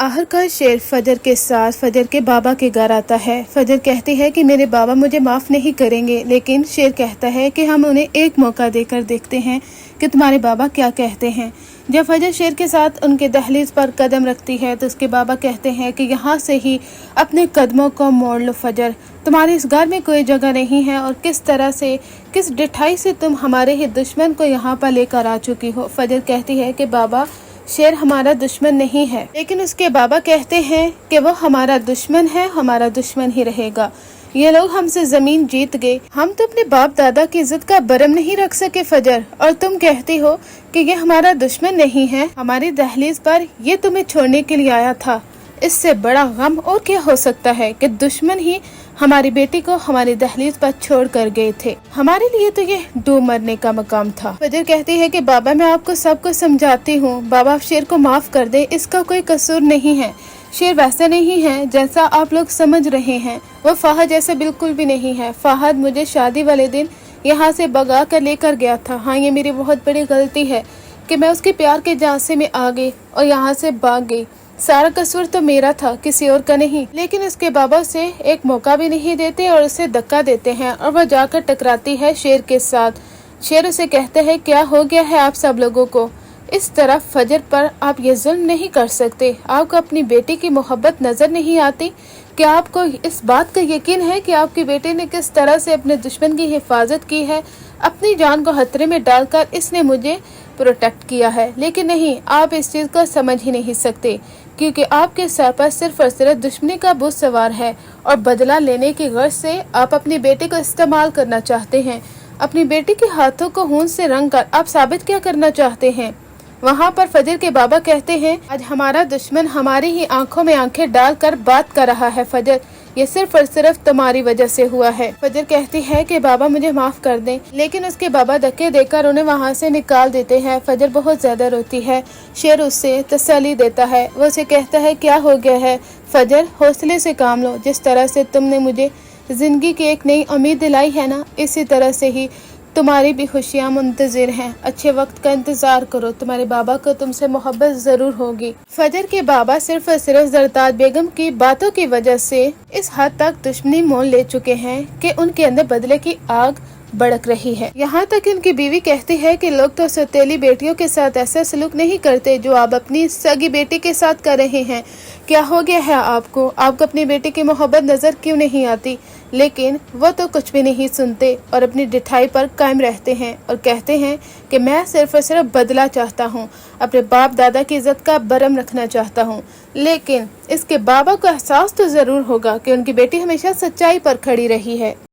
आखिरकार शेर फजर के साथ फजर के बाबा के घर आता है। फजर कहती है कि मेरे बाबा मुझे माफ़ नहीं करेंगे, लेकिन शेर कहता है कि हम उन्हें एक मौका देकर देखते हैं कि तुम्हारे बाबा क्या कहते हैं। जब फजर शेर के साथ उनके दहलीज पर कदम रखती है तो उसके बाबा कहते हैं कि यहाँ से ही अपने कदमों को मोड़ लो फजर, तुम्हारे इस घर में कोई जगह नहीं है और किस तरह से, किस डिठाई से तुम हमारे ही दुश्मन को यहाँ पर लेकर आ चुकी हो। फजर कहती है कि बाबा, शेर हमारा दुश्मन नहीं है, लेकिन उसके बाबा कहते हैं कि वो हमारा दुश्मन है, हमारा दुश्मन ही रहेगा। ये लोग हमसे जमीन जीत गए, हम तो अपने बाप दादा की इज्जत का बरम नहीं रख सके फजर, और तुम कहती हो कि ये हमारा दुश्मन नहीं है। हमारी दहलीज पर ये तुम्हें छोड़ने के लिए आया था। इससे बड़ा गम और क्या हो सकता है कि दुश्मन ही हमारी बेटी को हमारी दहलीज पर छोड़ कर गए थे। हमारे लिए तो ये डूब मरने का मकाम था। फजर कहती है कि बाबा, मैं आपको सब कुछ समझाती हूँ, बाबा आप शेर को माफ कर दे, इसका कोई कसूर नहीं है। शेर वैसा नहीं है जैसा आप लोग समझ रहे हैं, वो फाहद जैसा बिल्कुल भी नहीं है। फाहद मुझे शादी वाले दिन यहाँ से भगा कर लेकर गया था। हाँ, ये मेरी बहुत बड़ी गलती है कि मैं उसके प्यार के झांसे में आ गई और यहाँ से भाग गई। सारा कसूर तो मेरा था, किसी और का नहीं। लेकिन उसके बाबा उसे एक मौका भी नहीं देते और उसे धक्का देते हैं और वह जाकर टकराती है शेर के साथ। शेर उसे कहते हैं, क्या हो गया है आप सब लोगों को? इस तरह फजर पर आप ये जुल्म नहीं कर सकते। आपको अपनी बेटी की मोहब्बत नजर नहीं आती? क्या आपको इस बात का यकीन है कि आपकी बेटी ने किस तरह से अपने दुश्मन की हिफाजत की है? अपनी जान को खतरे में डालकर इसने मुझे प्रोटेक्ट किया है। लेकिन नहीं, आप इस चीज को समझ ही नहीं सकते, क्योंकि आपके सर पर सिर्फ और सिर्फ दुश्मनी का भूत सवार है और बदला लेने की गर्ज से आप अपनी बेटी को इस्तेमाल करना चाहते हैं। अपनी बेटी के हाथों को खून से रंग कर आप साबित क्या करना चाहते हैं? वहाँ पर फजर के बाबा कहते हैं, आज हमारा दुश्मन हमारी ही आंखों में आंखें डालकर बात कर रहा है फजर, ये सिर्फ और सिर्फ तुम्हारी वजह से हुआ है। फजर कहती है कि बाबा मुझे माफ कर दें, लेकिन उसके बाबा धक्के देकर उन्हें वहाँ से निकाल देते हैं। फजर बहुत ज्यादा रोती है। शेर उससे तसल्ली देता है, वो उसे कहता है, क्या हो गया है फजर, हौसले से काम लो। जिस तरह से तुमने मुझे जिंदगी की एक नई उम्मीद दिलाई है ना, इसी तरह से ही तुम्हारी भी खुशियाँ मुंतजिर हैं। अच्छे वक्त का इंतजार करो, तुम्हारे बाबा को तुमसे मोहब्बत जरूर होगी। फजर के बाबा सिर्फ और सिर्फ जरदाद बेगम की बातों की वजह से इस हद तक दुश्मनी मोल ले चुके हैं कि उनके अंदर बदले की आग भड़क रही है। यहाँ तक उनकी बीवी कहती है कि लोग तो सौतेली बेटियों के साथ ऐसा सलूक नहीं करते जो आप अपनी सगी बेटी के साथ कर रहे हैं। क्या हो गया है आपको? आपको अपनी बेटी की मोहब्बत नजर क्यों नहीं आती? लेकिन वो तो कुछ भी नहीं सुनते और अपनी डिठाई पर कायम रहते हैं और कहते हैं कि मैं सिर्फ और सिर्फ बदला चाहता हूँ, अपने बाप दादा की इज्जत का बरम रखना चाहता हूँ। लेकिन इसके बाबा को एहसास तो जरूर होगा कि उनकी बेटी हमेशा सच्चाई पर खड़ी रही है।